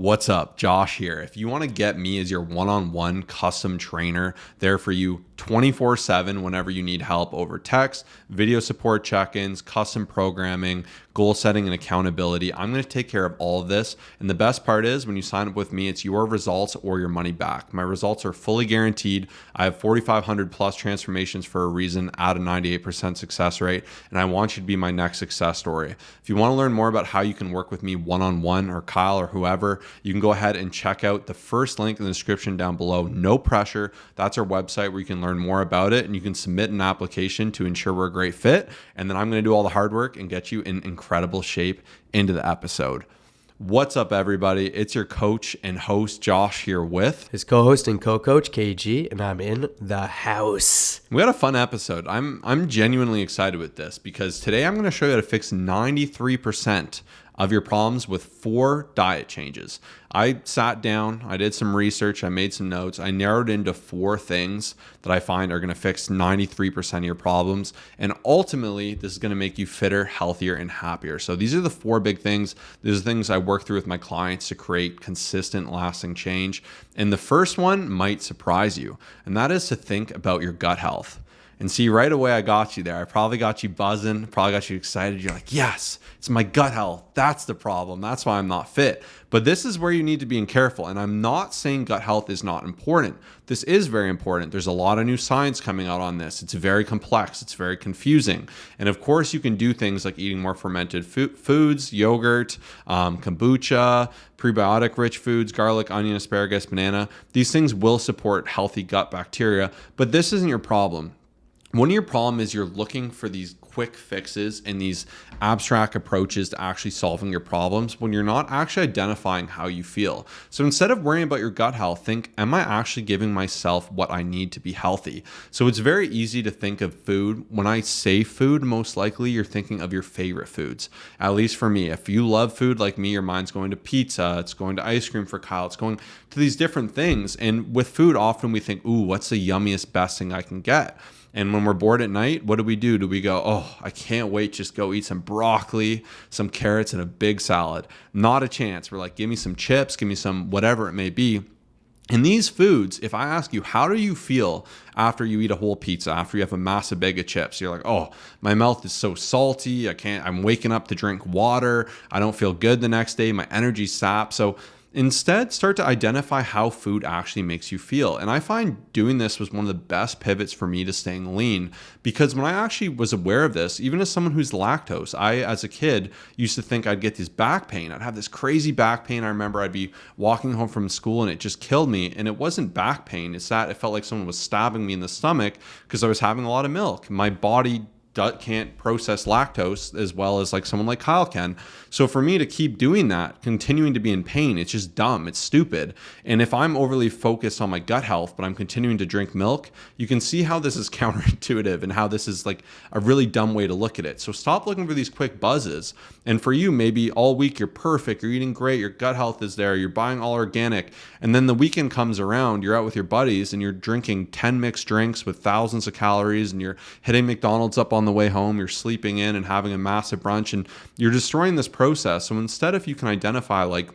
What's up? Josh here. If you want to get me as your one-on-one custom trainer there for you 24/7 whenever you need help over text, video support check-ins, custom programming, goal setting, and accountability, I'm going to take care of all of this. And the best part is when you sign up with me, it's your results or your money back. My results are fully guaranteed. I have 4,500 plus transformations for a reason at a 98% success rate. And I want you to be my next success story. If you want to learn more about how you can work with me one-on-one or Kyle or whoever, you can go ahead and check out the first link in the description down below. No pressure. That's our website where you can learn more about it and you can submit an application to ensure we're a great fit. And then I'm going to do all the hard work and get you in incredible shape into the episode. What's up, everybody? It's your coach and host, Josh, here with his co-host and co-coach, KG, and I'm in the house. We had a fun episode. I'm genuinely excited with this because today I'm going to show you how to fix 93% of your problems with 4 diet changes. I sat down, I did some research, I made some notes, I narrowed into 4 things that I find are going to fix 93% of your problems. And ultimately, this is going to make you fitter, healthier, and happier. So these are the 4 big things. These are things I work through with my clients to create consistent, lasting change. And the first one might surprise you, and that is to think about your gut health. And see, right away, I got you there. I probably got you buzzing, probably got you excited. You're like, yes, it's my gut health. That's the problem. That's why I'm not fit. But this is where you need to be careful. And I'm not saying gut health is not important. This is very important. There's a lot of new science coming out on this. It's very complex. It's very confusing. And of course, you can do things like eating more fermented foods, yogurt, kombucha, prebiotic-rich foods, garlic, onion, asparagus, banana. These things will support healthy gut bacteria. But this isn't your problem. One of your problems is you're looking for these quick fixes and these abstract approaches to actually solving your problems when you're not actually identifying how you feel. So instead of worrying about your gut health, think, am I actually giving myself what I need to be healthy? So it's very easy to think of food. When I say food, most likely you're thinking of your favorite foods. At least for me, if you love food like me, your mind's going to pizza, it's going to ice cream for Kyle, it's going to these different things. And with food, often we think, ooh, what's the yummiest, best thing I can get? And when we're bored at night, what do? Do we go, oh, I can't wait, just go eat some broccoli, some carrots, and a big salad? Not a chance. We're like, give me some chips, give me some whatever it may be. And these foods, if I ask you, how do you feel after you eat a whole pizza, after you have a massive bag of chips? You're like, oh, my mouth is so salty. I'm waking up to drink water. I don't feel good the next day. My energy's sapped. So instead, start to identify how food actually makes you feel. And I find doing this was one of the best pivots for me to staying lean, because when I actually was aware of this, even as someone who's lactose, I, as a kid, used to think I'd get this back pain. I'd have this crazy back pain. I remember I'd be walking home from school and it just killed me. And it wasn't back pain. It's that it felt like someone was stabbing me in the stomach because I was having a lot of milk. My body can't process lactose as well as like someone like Kyle can. So for me to keep doing that, continuing to be in pain, it's just dumb. It's stupid. And if I'm overly focused on my gut health, but I'm continuing to drink milk, you can see how this is counterintuitive and how this is like a really dumb way to look at it. So stop looking for these quick buzzes. And for you, maybe all week you're perfect, you're eating great, your gut health is there, you're buying all organic. And then the weekend comes around, you're out with your buddies and you're drinking 10 mixed drinks with thousands of calories and you're hitting McDonald's up on the way home, you're sleeping in and having a massive brunch and you're destroying this process. So instead, if you can identify like,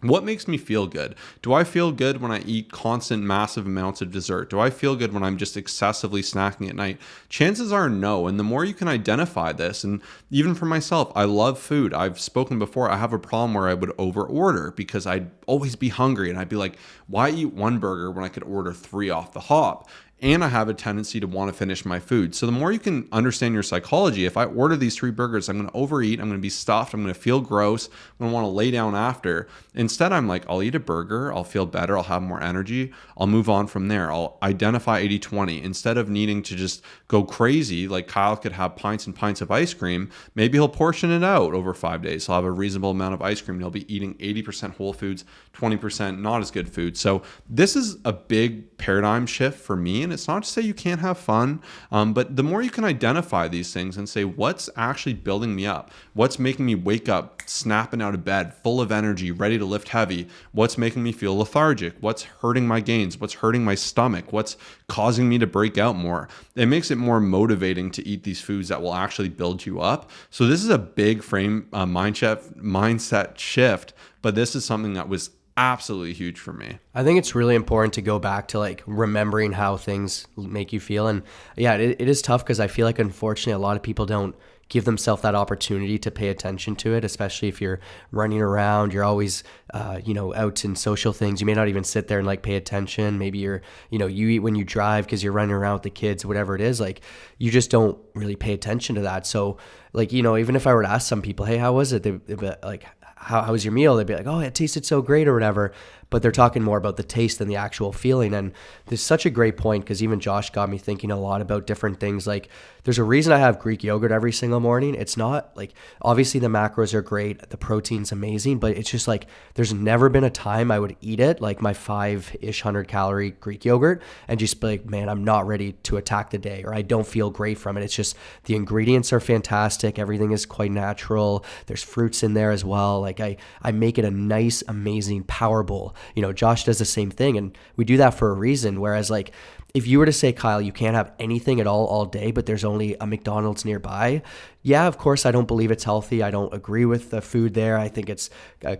what makes me feel good? Do I feel good when I eat constant, massive amounts of dessert? Do I feel good when I'm just excessively snacking at night? Chances are no. And the more you can identify this, and even for myself, I love food. I've spoken before, I have a problem where I would overorder because I'd always be hungry and I'd be like, why eat one burger when I could order 3 off the hop? And I have a tendency to want to finish my food. So the more you can understand your psychology, if I order these 3 burgers, I'm going to overeat, I'm going to be stuffed, I'm going to feel gross, I'm going to want to lay down after. Instead, I'm like, I'll eat a burger, I'll feel better, I'll have more energy, I'll move on from there. I'll identify 80-20. Instead of needing to just go crazy, like Kyle could have pints and pints of ice cream, maybe he'll portion it out over 5 days. He'll have a reasonable amount of ice cream. He'll be eating 80% whole foods, 20% not as good food. So this is a big paradigm shift for me. And it's not to say you can't have fun, but the more you can identify these things and say, what's actually building me up? What's making me wake up, snapping out of bed, full of energy, ready to lift heavy? What's making me feel lethargic? What's hurting my gains? What's hurting my stomach? What's causing me to break out more? It makes it more motivating to eat these foods that will actually build you up. So this is a big mindset shift, but this is something that was absolutely huge for me. I think it's really important to go back to like remembering how things make you feel. And yeah, it is tough because I feel like unfortunately a lot of people don't give themselves that opportunity to pay attention to it, especially if you're running around, you're always, out in social things. You may not even sit there and like pay attention. Maybe you eat when you drive because you're running around with the kids, whatever it is, like you just don't really pay attention to that. So like, even if I were to ask some people, hey, how was it? They'd be like, how was your meal? They'd be like, oh, it tasted so great or whatever. But they're talking more about the taste than the actual feeling. And there's such a great point because even Josh got me thinking a lot about different things. Like there's a reason I have Greek yogurt every single morning. It's not like, obviously the macros are great. The protein's amazing, but it's just like, there's never been a time I would eat it, like my 5-ish 100-calorie Greek yogurt, and just be like, man, I'm not ready to attack the day, or I don't feel great from it. It's just the ingredients are fantastic. Everything is quite natural. There's fruits in there as well. Like I make it a nice, amazing power bowl. Josh does the same thing, and we do that for a reason. Whereas like if you were to say, Kyle, you can't have anything at all day, but there's only a McDonald's nearby. Yeah, of course, I don't believe it's healthy. I don't agree with the food there. I think it's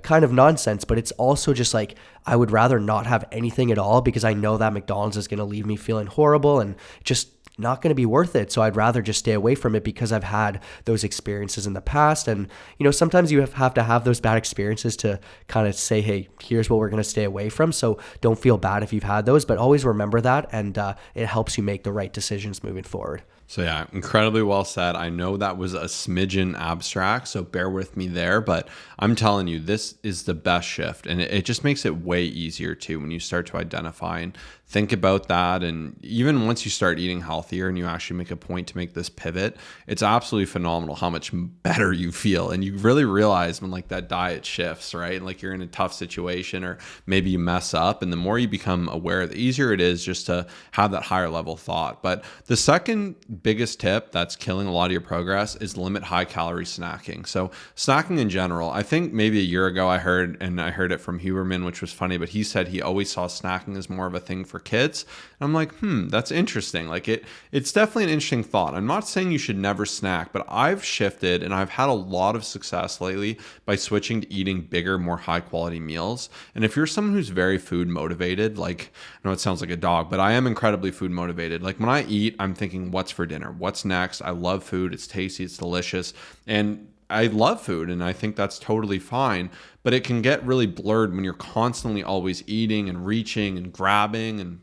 kind of nonsense, but it's also just like, I would rather not have anything at all because I know that McDonald's is going to leave me feeling horrible and just not going to be worth it. So I'd rather just stay away from it because I've had those experiences in the past. And, sometimes you have to have those bad experiences to kind of say, hey, here's what we're going to stay away from. So don't feel bad if you've had those, but always remember that. And it helps you make the right decisions moving forward. So yeah, incredibly well said. I know that was a smidgen abstract, so bear with me there, but I'm telling you, this is the best shift. And it just makes it way easier too when you start to identify and think about that. And even once you start eating healthier and you actually make a point to make this pivot, it's absolutely phenomenal how much better you feel. And you really realize when like that diet shifts, right? Like you're in a tough situation or maybe you mess up. And the more you become aware, the easier it is just to have that higher level thought. But the second biggest tip that's killing a lot of your progress is limit high calorie snacking. So snacking in general, I think maybe a year ago I heard it from Huberman, which was funny, but he said he always saw snacking as more of a thing for kids. And I'm like, that's interesting. Like it's definitely an interesting thought. I'm not saying you should never snack, but I've shifted and I've had a lot of success lately by switching to eating bigger, more high quality meals. And if you're someone who's very food motivated, like I know it sounds like a dog, but I am incredibly food motivated. Like when I eat, I'm thinking, what's for dinner? What's next? I love food. It's tasty. It's delicious. And I love food and I think that's totally fine, but it can get really blurred when you're constantly always eating and reaching and grabbing. And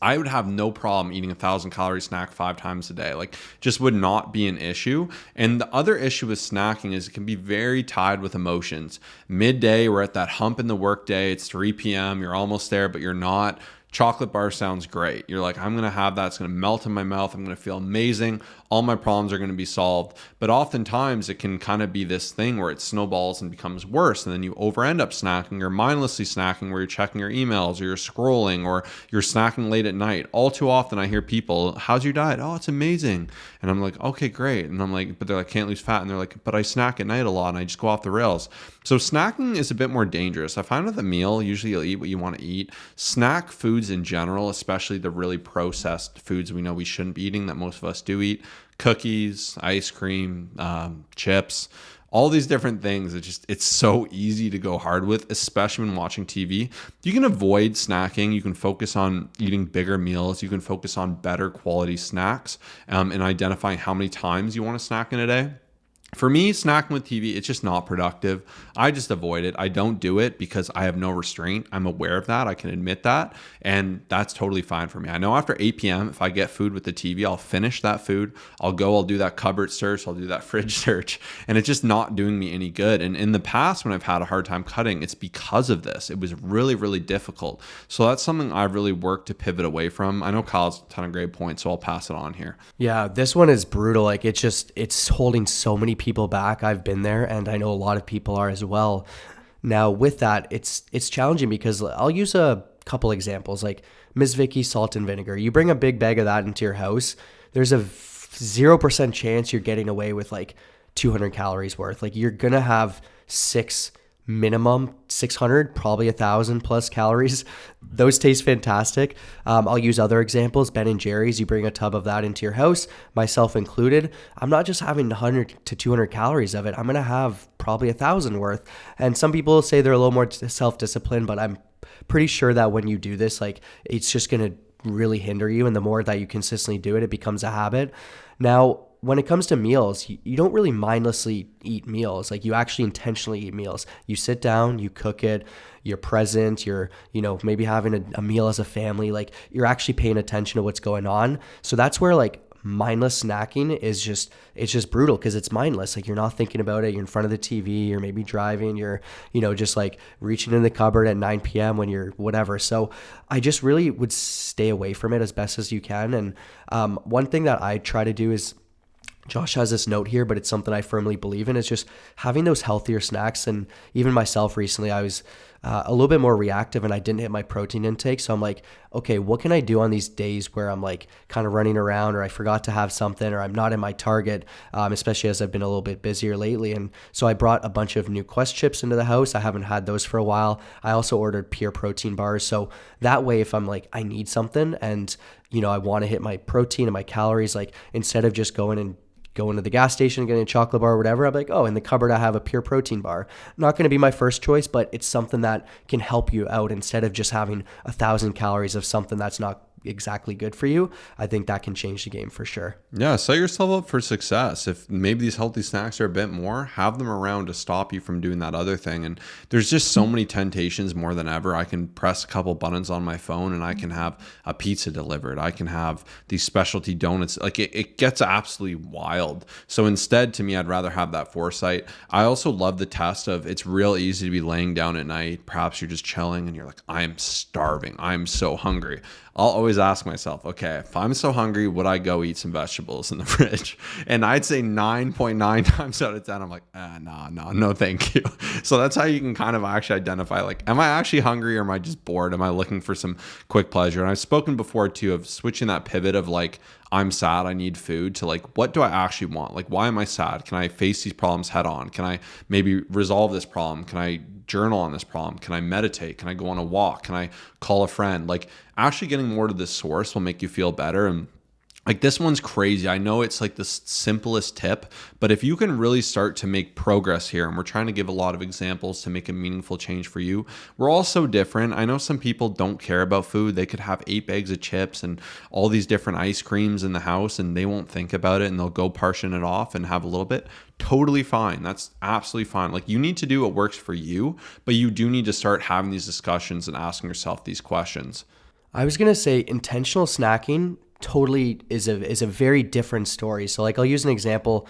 I would have no problem eating 1,000-calorie snack 5 times a day. Like just would not be an issue. And the other issue with snacking is it can be very tied with emotions. Midday, we're at that hump in the workday. It's 3 p.m. You're almost there, but you're not. Chocolate bar sounds great. You're like, I'm going to have that. It's going to melt in my mouth. I'm going to feel amazing. All my problems are going to be solved. But oftentimes it can kind of be this thing where it snowballs and becomes worse. And then you end up snacking or mindlessly snacking where you're checking your emails or you're scrolling or you're snacking late at night. All too often I hear people, how's your diet? Oh, it's amazing. And I'm like, okay, great. And I'm like, but they're like, can't lose fat. And they're like, but I snack at night a lot and I just go off the rails. So snacking is a bit more dangerous. I find with a meal, usually you'll eat what you want to eat. Snack foods in general, especially the really processed foods we know we shouldn't be eating that most of us do eat, cookies, ice cream, chips, all these different things. It's so easy to go hard with, especially when watching TV. You can avoid snacking. You can focus on eating bigger meals. You can focus on better quality snacks and identifying how many times you want to snack in a day. For me, snacking with TV, it's just not productive. I just avoid it. I don't do it because I have no restraint. I'm aware of that. I can admit that. And that's totally fine for me. I know after 8 p.m., if I get food with the TV, I'll finish that food. I'll do that cupboard search. I'll do that fridge search. And it's just not doing me any good. And in the past, when I've had a hard time cutting, it's because of this. It was really, really difficult. So that's something I've really worked to pivot away from. I know Kyle's a ton of great points, so I'll pass it on here. Yeah, this one is brutal. Like it's holding so many people back. I've been there and I know a lot of people are as well. Now with that, it's challenging because I'll use a couple examples, like Ms. Vicky salt and vinegar. You bring a big bag of that into your house, there's a 0% chance you're getting away with like 200 calories worth. Like you're going to have minimum 600, probably 1,000 plus calories. Those taste fantastic. I'll use other examples. Ben and Jerry's, you bring a tub of that into your house, myself included. I'm not just having 100 to 200 calories of it. I'm going to have probably 1,000 worth. And some people say they're a little more self-disciplined, but I'm pretty sure that when you do this, like it's just going to really hinder you. And the more that you consistently do it, it becomes a habit. Now, when it comes to meals, you don't really mindlessly eat meals. Like you actually intentionally eat meals. You sit down, you cook it, you're present, you're, maybe having a meal as a family. Like you're actually paying attention to what's going on. So that's where like mindless snacking is it's just brutal because it's mindless. Like you're not thinking about it. You're in front of the TV, you're maybe driving, you're, just like reaching in the cupboard at 9 p.m. when you're whatever. So I just really would stay away from it as best as you can. And one thing that I try to do is, Josh has this note here, but it's something I firmly believe in, is just having those healthier snacks. And even myself recently, I was a little bit more reactive and I didn't hit my protein intake. So I'm like, okay, what can I do on these days where I'm like kind of running around, or I forgot to have something, or I'm not in my target, especially as I've been a little bit busier lately. And so I brought a bunch of new Quest chips into the house. I haven't had those for a while. I also ordered pure protein bars. So that way, if I'm like, I need something and, I want to hit my protein and my calories, like instead of just going to the gas station, getting a chocolate bar or whatever, I'm like, oh, in the cupboard, I have a pure protein bar. Not going to be my first choice, but it's something that can help you out instead of just having 1,000 calories of something that's not exactly good for you. I think that can change the game for sure. Yeah, set yourself up for success. If maybe these healthy snacks are a bit more, have them around to stop you from doing that other thing. And there's just so many temptations more than ever. I can press a couple buttons on my phone and I can have a pizza delivered. I can have these specialty donuts. Like it gets absolutely wild. So instead, to me, I'd rather have that foresight. I also love the test of, it's real easy to be laying down at night. Perhaps you're just chilling and you're like, I am starving. I'm so hungry. I'll always ask myself, okay, if I'm so hungry, would I go eat some vegetables in the fridge? And I'd say 9.9 times out of 10, I'm like, no, thank you. So that's how you can kind of actually identify, like, am I actually hungry or am I just bored? Am I looking for some quick pleasure? And I've spoken before too of switching that pivot of like, I'm sad, I need food, to like, what do I actually want? Like, why am I sad? Can I face these problems head on? Can I maybe resolve this problem? Can I journal on this problem? Can I meditate? Can I go on a walk? Can I call a friend? Like actually getting more to the source will make you feel better. And like this one's crazy. I know it's like the simplest tip, but if you can really start to make progress here, and we're trying to give a lot of examples to make a meaningful change for you. We're all so different. I know some people don't care about food. They could have 8 bags of chips and all these different ice creams in the house and they won't think about it and they'll go portion it off and have a little bit. Totally fine. That's absolutely fine. Like you need to do what works for you, but you do need to start having these discussions and asking yourself these questions. I was going to say intentional snacking totally is a very different story. So like I'll use an example,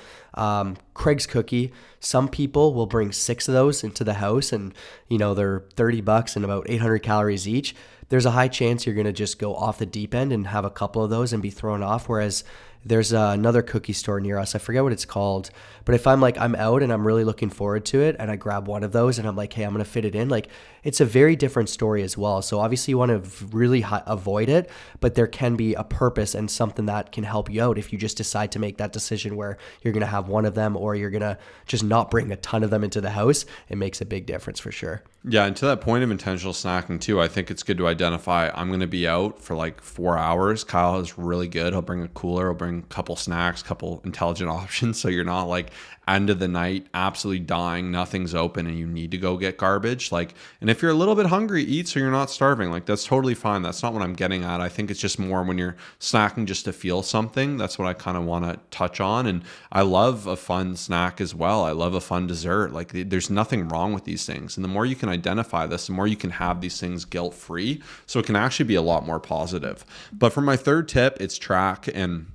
Craig's Cookie. Some people will bring 6 of those into the house and they're $30 and about 800 calories each. There's a high chance you're going to just go off the deep end and have a couple of those and be thrown off. Whereas there's another cookie store near us. I forget what it's called, but if I'm out and I'm really looking forward to it and I grab one of those and I'm like, hey, I'm going to fit it in. Like it's a very different story as well. So obviously you want to really avoid it, but there can be a purpose and something that can help you out if you just decide to make that decision where you're going to have one of them or you're going to just not bring a ton of them into the house. It makes a big difference for sure. Yeah, and to that point of intentional snacking too, I think it's good to identify I'm going to be out for like 4 hours. Kyle is really good. He'll bring a cooler, he'll bring a couple snacks, couple intelligent options, so you're not like end of the night absolutely dying, nothing's open and you need to go get garbage. Like, and if you're a little bit hungry, eat so you're not starving. Like that's totally fine. That's not what I'm getting at. I think it's just more when you're snacking just to feel something. That's what I kind of want to touch on. And I love a fun snack as well. I love a fun dessert. Like there's nothing wrong with these things. And the more you can identify this, the more you can have these things guilt-free. So it can actually be a lot more positive. But for my third tip, it's track. And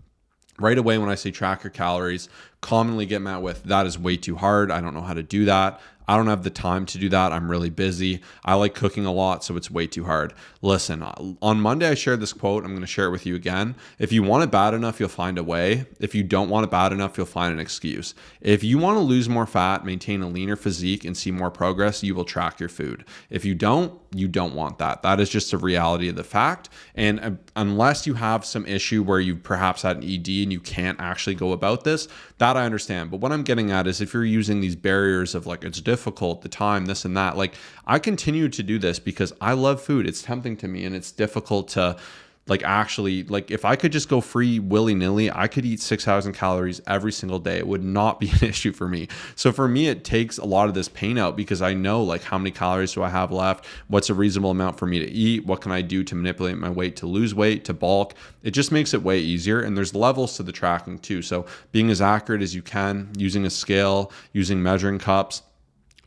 right away when I say track your calories, commonly get met with, that is way too hard. I don't know how to do that. I don't have the time to do that. I'm really busy. I like cooking a lot, so it's way too hard. Listen, on Monday I shared this quote. I'm going to share it with you again. If you want it bad enough, you'll find a way. If you don't want it bad enough, you'll find an excuse. If you want to lose more fat, maintain a leaner physique, and see more progress, you will track your food. If you don't want that. That is just a reality of the fact. And unless you have some issue where you perhaps had an ED and you can't actually go about this, that I understand. But what I'm getting at is if you're using these barriers of like, it's difficult, the time, this and that, like I continue to do this because I love food. It's tempting to me and it's difficult to like actually, like if I could just go free willy-nilly, I could eat 6,000 calories every single day. It would not be an issue for me. So for me, it takes a lot of this pain out because I know like how many calories do I have left? What's a reasonable amount for me to eat? What can I do to manipulate my weight, to lose weight, to bulk? It just makes it way easier. And there's levels to the tracking too. So being as accurate as you can, using a scale, using measuring cups,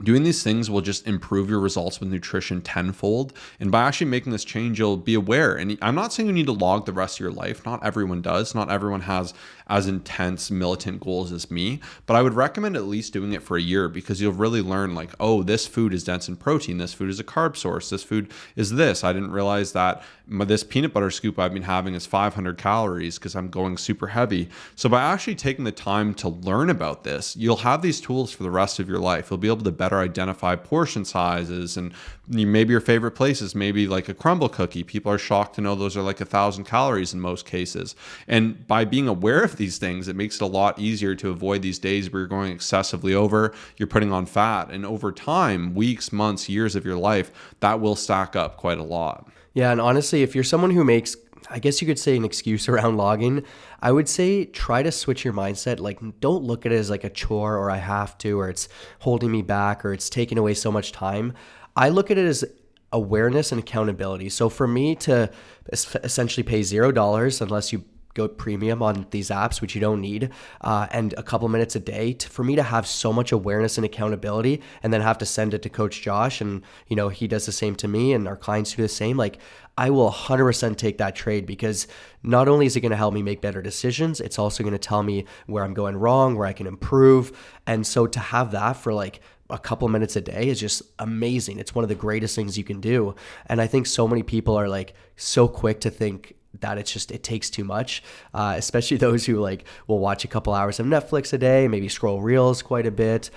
doing these things will just improve your results with nutrition tenfold. And by actually making this change, you'll be aware. And I'm not saying you need to log the rest of your life. Not everyone does. Not everyone has as intense militant goals as me. But I would recommend at least doing it for a year because you'll really learn like, oh, this food is dense in protein. This food is a carb source. This food is this. I didn't realize that this peanut butter scoop I've been having is 500 calories because I'm going super heavy. So by actually taking the time to learn about this, you'll have these tools for the rest of your life. You'll be able to better identify portion sizes and maybe your favorite places, maybe like a crumble cookie. People are shocked to know those are like 1,000 calories in most cases. And by being aware of these things, it makes it a lot easier to avoid these days where you're going excessively over, you're putting on fat. And over time, weeks, months, years of your life, that will stack up quite a lot. Yeah, and honestly, if you're someone who makes, I guess you could say, an excuse around logging, I would say try to switch your mindset. Like, don't look at it as like a chore or I have to, or it's holding me back, or it's taking away so much time. I look at it as awareness and accountability. So for me to essentially pay $0 unless you go premium on these apps, which you don't need, and a couple minutes a day, for me to have so much awareness and accountability and then have to send it to Coach Josh, and he does the same to me and our clients do the same, like I will 100% take that trade because not only is it going to help me make better decisions, it's also going to tell me where I'm going wrong, where I can improve. And so to have that for like a couple minutes a day is just amazing. It's one of the greatest things you can do. And I think so many people are like so quick to think that it takes too much, especially those who like will watch a couple hours of Netflix a day, maybe scroll reels quite a bit,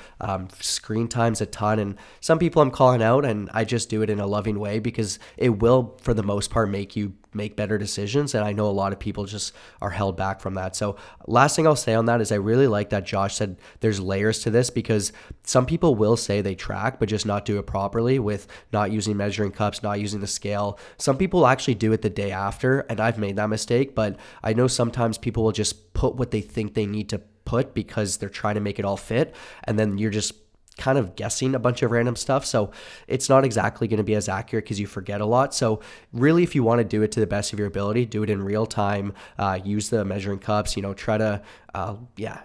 screen time's a ton. And some people I'm calling out, and I just do it in a loving way because it will, for the most part, make you make better decisions. And I know a lot of people just are held back from that. So last thing I'll say on that is I really like that Josh said there's layers to this, because some people will say they track, but just not do it properly with not using measuring cups, not using the scale. Some people actually do it the day after, and I've made that mistake, but I know sometimes people will just put what they think they need to put because they're trying to make it all fit. And then you're just kind of guessing a bunch of random stuff. So it's not exactly going to be as accurate because you forget a lot. So really, if you want to do it to the best of your ability, do it in real time, use the measuring cups, try to,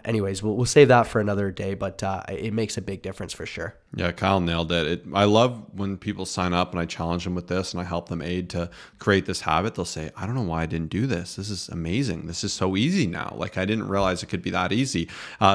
anyways, we'll save that for another day, but it makes a big difference for sure. Yeah, Kyle nailed it. I love when people sign up and I challenge them with this and I help them aid to create this habit. They'll say, I don't know why I didn't do this. This is amazing. This is so easy now. Like, I didn't realize it could be that easy.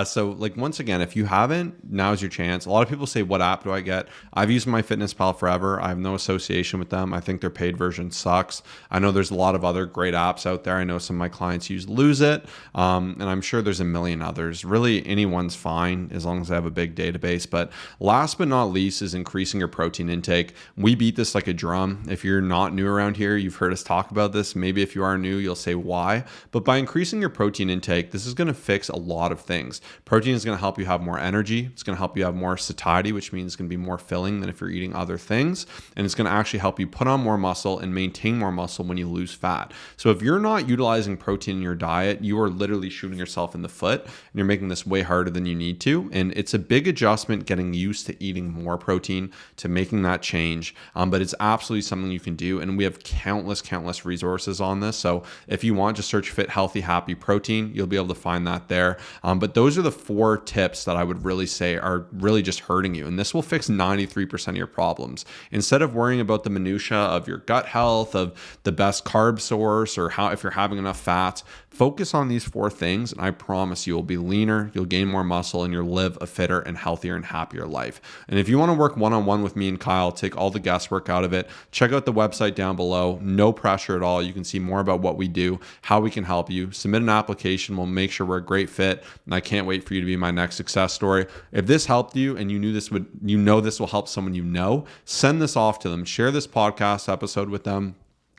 So like, once again, if you haven't, now's your chance. A lot of people say, what app do I get? I've used MyFitnessPal forever. I have no association with them. I think their paid version sucks. I know there's a lot of other great apps out there. I know some of my clients use Lose It. And I'm sure there's a million others. Really, anyone's fine as long as they have a big database. But last but not least is increasing your protein intake. We beat this like a drum. If you're not new around here, you've heard us talk about this. Maybe if you are new, you'll say why. But by increasing your protein intake, this is going to fix a lot of things. Protein is going to help you have more energy. It's going to help you have more satiety, which means it's going to be more filling than if you're eating other things. And it's going to actually help you put on more muscle and maintain more muscle when you lose fat. So if you're not utilizing protein in your diet, you are literally shooting yourself in the foot, and you're making this way harder than you need to. And it's a big adjustment getting used to eating more protein, to making that change. But it's absolutely something you can do. And we have countless resources on this. So if you want, just search Fit, Healthy, Happy Protein. You'll be able to find that there. But those are the 4 tips that I would really say are really just hurting you. And this will fix 93% of your problems. Instead of worrying about the minutia of your gut health, of the best carb source, or how, if you're having enough fats, focus on these 4 things. And I promise you will be leaner, you'll gain more muscle, and you'll live a fitter and healthier and happier life. And if you want to work one-on-one with me and Kyle, take all the guesswork out of it, check out the website down below. No pressure at all. You can see more about what we do, how we can help you. Submit an application. We'll make sure we're a great fit. And I can't wait for you to be my next success story. If this helped you and this will help someone send this off to them. Share this podcast episode with them.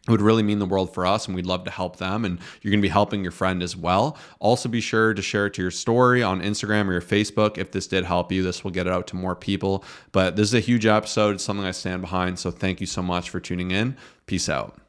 It would really mean the world for us, and we'd love to help them. And you're going to be helping your friend as well. Also, be sure to share it to your story on Instagram or your Facebook. If this did help you, this will get it out to more people. But this is a huge episode. It's something I stand behind. So thank you so much for tuning in. Peace out.